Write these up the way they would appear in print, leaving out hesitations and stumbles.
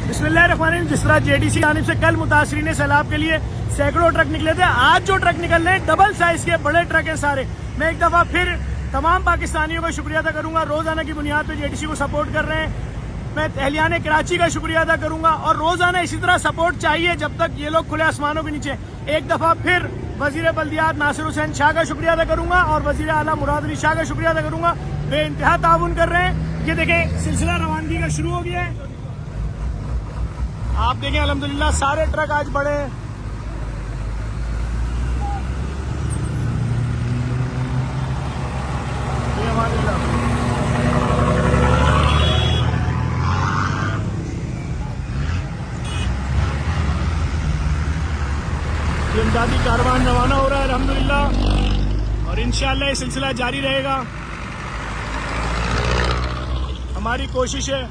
बिस्मिल्लाहिर्रहमानिर्रहीम। जिस तरह JDC जानिब से कल मुतासरीन सैलाब के लिए सैकड़ों ट्रक निकले थे, आज जो ट्रक निकल रहे हैं डबल साइज के बड़े ट्रक हैं सारे। मैं एक दफ़ा फिर तमाम पाकिस्तानियों का शुक्रिया अदा करूंगा, रोज़ाना की बुनियाद पर JDC को सपोर्ट कर रहे हैं। मैं अहलियाने कराची का शुक्रिया अदा करूंगा और रोज़ाना इसी तरह सपोर्ट चाहिए जब तक ये लोग खुले आसमानों के नीचे। एक दफ़ा फिर वज़ीर बल्दियात नासिर हुसैन शाह का शुक्रिया अदा करूंगा और वज़ीर आला मुराद अली शाह का शुक्रिया अदा करूंगा। बेइंतहा ताउन कर रहे हैं। ये देखें, सिलसिला रवानगी का शुरू हो गया है। आप देखें अल्हम्दुलिल्लाह सारे ट्रक आज बड़े हैं। इमदादी कारवान रवाना हो रहा है अल्हम्दुलिल्लाह और इंशाअल्लाह ये सिलसिला जारी रहेगा। हमारी कोशिश है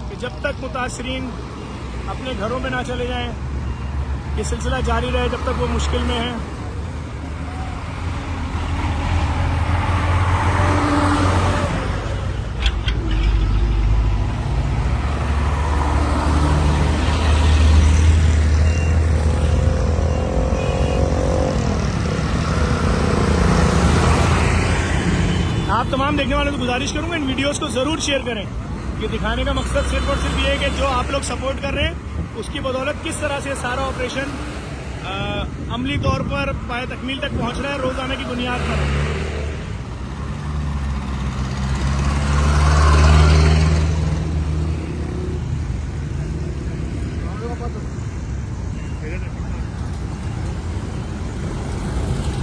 कि जब तक मुतासरीन अपने घरों में ना चले जाएं, ये सिलसिला जारी रहे जब तक वो मुश्किल में है। आप तमाम देखने वालों को गुजारिश करूंगा इन वीडियोस को जरूर शेयर करें। ये दिखाने का मकसद सिर्फ और सिर्फ ये है कि जो आप लोग सपोर्ट कर रहे हैं उसकी बदौलत किस तरह से सारा ऑपरेशन अमली तौर पर पाए तकमील तक पहुंच रहा है रोजाना की बुनियाद पर।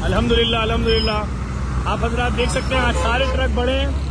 अल्हम्दुलिल्लाह अल्हम्दुलिल्लाह आप हजरात देख सकते हैं आज सारे ट्रक बड़े हैं।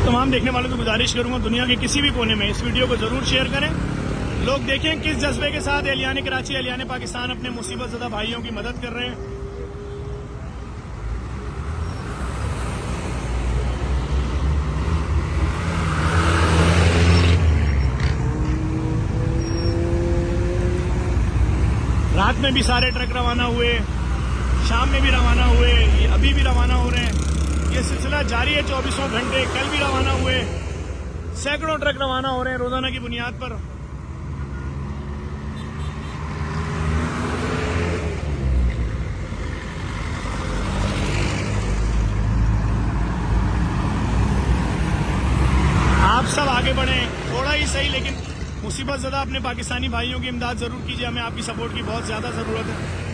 तमाम देखने वालों को गुजारिश करूंगा दुनिया के किसी भी कोने में इस वीडियो को जरूर शेयर करें। लोग देखें किस जज्बे के साथ एहलियाने कराची एहलियाने पाकिस्तान अपने मुसीबत ज़दा भाइयों की मदद कर रहे हैं। रात में भी सारे ट्रक रवाना हुए, शाम में भी रवाना हुए, अभी भी रवाना हो रहे हैं। ये सिलसिला जारी है 24 घंटे। कल भी रवाना हुए, सैकड़ों ट्रक रवाना हो रहे हैं रोजाना की बुनियाद पर। आप सब आगे बढ़ें, थोड़ा ही सही लेकिन मुसीबत ज़दा अपने पाकिस्तानी भाइयों की इमदाद जरूर कीजिए। हमें आपकी सपोर्ट की बहुत ज्यादा जरूरत है।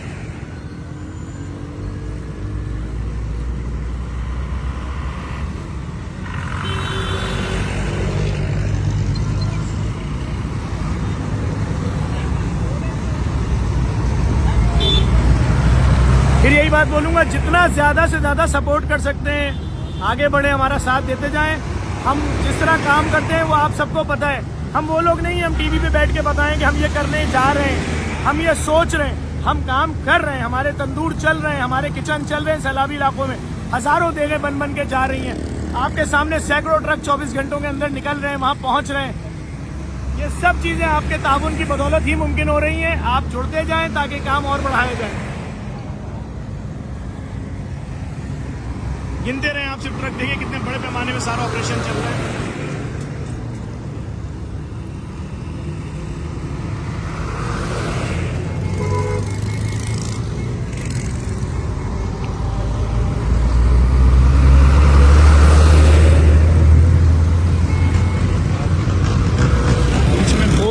फिर यही बात बोलूंगा, जितना ज्यादा से ज्यादा सपोर्ट कर सकते हैं आगे बढ़े, हमारा साथ देते जाएं। हम जिस तरह काम करते हैं वो आप सबको पता है। हम वो लोग नहीं हम टीवी पे बैठ के बताएं कि हम ये करने जा रहे हैं। हम ये सोच रहे हैं, हम काम कर रहे हैं। हमारे तंदूर चल रहे हैं, हमारे किचन चल रहे हैं। सैलाबी इलाकों में हजारों देगें बन बन के जा रही हैं। आपके सामने सैकड़ों ट्रक 24 घंटों के अंदर निकल रहे हैं, वहां पहुंच रहे हैं। ये सब चीजें आपके ताउन की बदौलत ही मुमकिन हो रही हैं। आप जुड़ते जाएं ताकि काम और बढ़ाया जाए। गिनते रहे आप सिर्फ ट्रक, देखिए कितने बड़े पैमाने में सारा ऑपरेशन चल रहा है।